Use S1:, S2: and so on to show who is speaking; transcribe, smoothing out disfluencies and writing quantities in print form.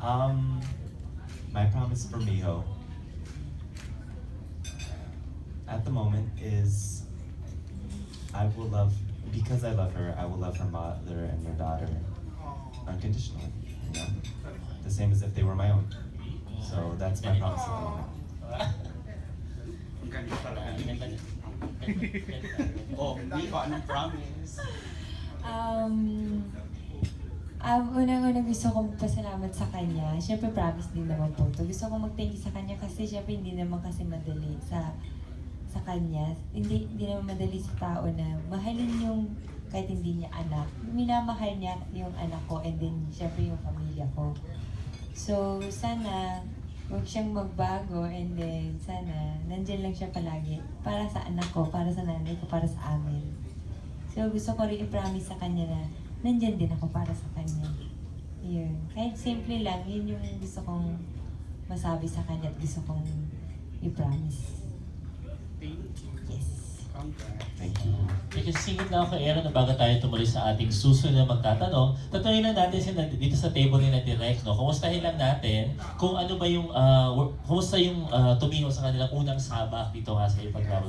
S1: Um, my promise for Miho at the moment is because I love her, I will love her mother and her daughter unconditionally. You know? The same as if they were my own. So that's my promise at the moment.
S2: Oh, Miko, anong promise?
S3: Unang-una gusto kong pasalamat sa kanya. Siyempre promise din naman po to. Gusto kong mag-thank you sa kanya kasi siyempre hindi naman kasi madali sa kanya. Hindi naman madali sa tao na mahalin yung kahit hindi niya anak. Minamahal niya yung anak ko and then siyempre yung pamilya ko. So sana huwag siyang magbago and then sana nandyan lang siya palagi para sa anak ko, para sa nanay ko, para sa amin. So gusto ko rin i-promise sa kanya na nandyan din ako para sa kanya. Yun. Kahit simple lang, yun yung gusto kong masabi sa kanya at gusto kong i-promise.
S2: Thank you.
S3: Yes.
S2: Congrats.
S1: Thank you.
S4: Medyo singit na ako, Aaron, na bago tayo tumuloy sa ating susunod na magtatanong. Tatanungin lang natin sila dito sa table nila direct, no? Kumustahin lang natin kung ano ba yung, kumusta yung tumingin sa kanilang unang sabak dito nga sa ipaglaro.